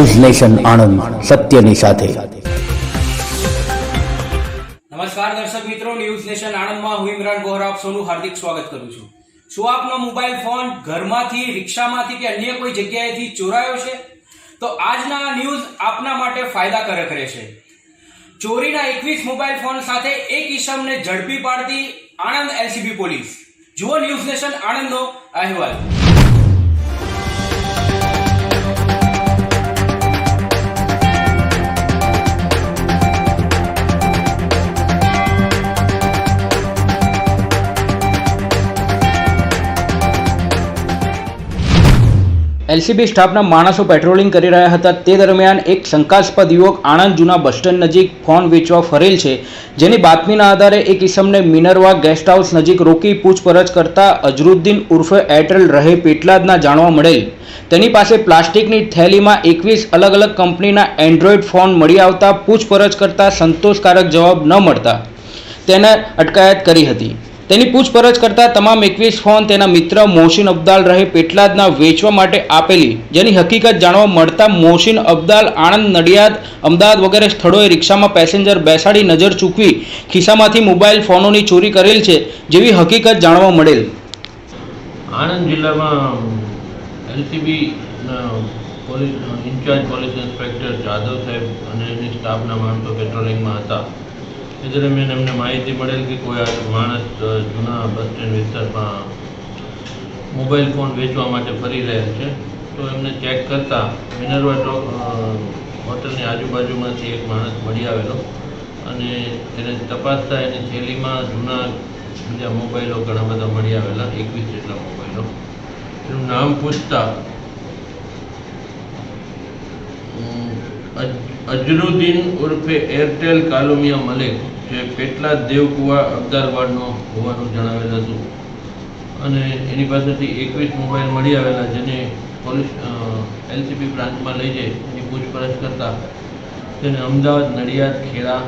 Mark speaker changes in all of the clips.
Speaker 1: News nation Anand, સત્યની સાથે।
Speaker 2: નમસ્કાર દર્શક મિત્રો, ન્યૂઝ નેશન આણંદમાં હું ઇમરાન ગોહરા આપ સૌનું હાર્દિક સ્વાગત કરું છું। શું આપનો મોબાઈલ ફોન ઘરમાંથી, રિક્ષામાંથી કે અન્ય કોઈ જગ્યાએથી ચોરાયો છે? તો આજના ન્યૂઝ આપના માટે ફાયદાકારક રહેશે। ચોરીના 21 મોબાઈલ ફોન સાથે એક ઈસમને ઝડપી પાડતી આણંદ એલસીબી પોલીસ। જુઓ ન્યૂઝ નેશન આણંદનો અહેવાલ। એલસીબી સ્ટાફના માણસો પેટ્રોલિંગ કરી રહ્યા હતા તે દરમિયાન એક શંકાસ્પદ યુવક આણંદ જૂના બસ સ્ટેન્ડ નજીક ફોન વેચવા ફરેલ છે, જેની બાતમીના આધારે એક ઇસમને મિનર્વા ગેસ્ટ હાઉસ નજીક રોકી પૂછપરછ કરતા અઝરુદ્દીન ઉર્ફે એરટેલ રહે પેટલાદના જાણવા મળેલ। તેની પાસે પ્લાસ્ટિકની થેલીમાં 21 અલગ અલગ કંપનીના એન્ડ્રોઈડ ફોન મળી આવતા પૂછપરછ કરતા સંતોષકારક જવાબ ન મળતા તેને અટકાયત કરી હતી। તેની પૂછપરછ કરતા તમામ 21 ફોન તેના મિત્ર મોહસિન અબ્દાલ રહે પેટલાદના વેચવા માટે આપેલી, જેની હકીકત જાણવા મળતા મોહસિન અબ્દાલ આણંદ, નડિયાદ, અમદાવાદ વગેરે સ્થળોએ રિક્ષામાં પેસેન્જર બેસાડી નજર ચૂકવી ખિસ્સામાંથી મોબાઈલ ફોનોની ચોરી કરેલ છે, જેવી હકીકત જાણવા મળેલ।
Speaker 3: આણંદ જિલ્લામાં LCB police incharge police inspector Jadav સાહેબ અને એની સ્ટાફના માણસો પેટ્રોલિંગમાં હતા। એ દરમિયાન એમને માહિતી મળેલ કે કોઈ માણસ જૂના બસ સ્ટેન્ડ વિસ્તારમાં મોબાઈલ ફોન વેચવા માટે ફરી રહેલ છે। તો એમને ચેક કરતાં મિનર્વા હોટલની આજુબાજુમાંથી એક માણસ મળી આવેલો અને એને તપાસતા એની થેલીમાં જૂના બીજા મોબાઈલો ઘણા બધા મળી આવેલા, 21 જેટલા મોબાઈલો। એનું નામ પૂછતા અઝરુદ્દીન ઉર્ફે એરટેલ કાલુમિયા મલિક, જે પેટલાદ દેવકુવા અબ્દાલવાડનો હોવાનું જણાવેલ હતું અને એની પાસેથી 21 મોબાઈલ મળી આવેલા, જેને પોલીસ એલસીબી બ્રાન્ચમાં લઈ જઈ એની પૂછપરછ કરતાં તેને અમદાવાદ, નડિયાદ, ખેડા,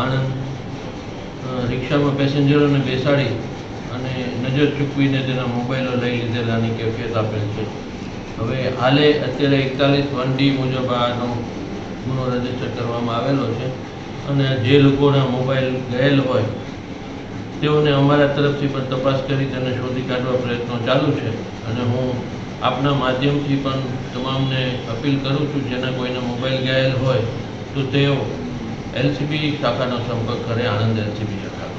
Speaker 3: આણંદ રિક્ષામાં પેસેન્જરોને બેસાડી અને નજર ચૂકવીને તેના મોબાઈલો લઈ લીધેલાની કેફિયત આપેલ છે। હવે હાલે અત્યારે 41(1D) મુજબ આનો ગુનો રજીસ્ટર કરવામાં આવેલો છે અને જે લોકોના મોબાઈલ ગયેલ હોય તેઓને અમારા તરફથી પણ તપાસ કરી તેને શોધી કાઢવા પ્રયત્નો ચાલુ છે અને હું આપના માધ્યમથી પણ તમામને અપીલ કરું છું, જેના કોઈના મોબાઈલ ગયેલ હોય તો તેઓ એલસીબી શાખાનો સંપર્ક કરે, આણંદ એલસીબી શાખા।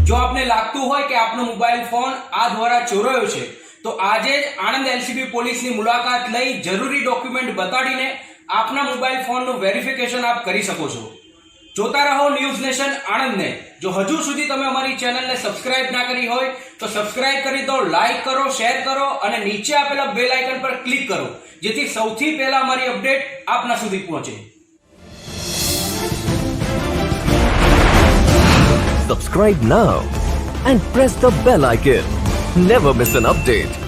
Speaker 2: જો આપને લાગતું હોય કે આપનો મોબાઈલ ફોન આ દ્વારા ચોરાયો છે તો આજે જ આણંદ એલસીબી પોલીસની મુલાકાત લઈ જરૂરી ડોક્યુમેન્ટ બતાડીને આપના મોબાઈલ ફોનનું વેરિફિકેશન આપ કરી શકો છો। જોતા રહો ન્યૂઝ નેશન આણંદને। જો હજુ સુધી તમે અમારી ચેનલને સબસ્ક્રાઇબ ના કરી હોય તો સબસ્ક્રાઇબ કરી દો, લાઈક કરો, શેર કરો અને નીચે આપેલા બેલ આઇકન પર ક્લિક કરો, જેથી સૌથી પહેલા અમારી અપડેટ આપના સુધી પહોંચે।
Speaker 4: Subscribe now and press the bell icon. Never miss an update.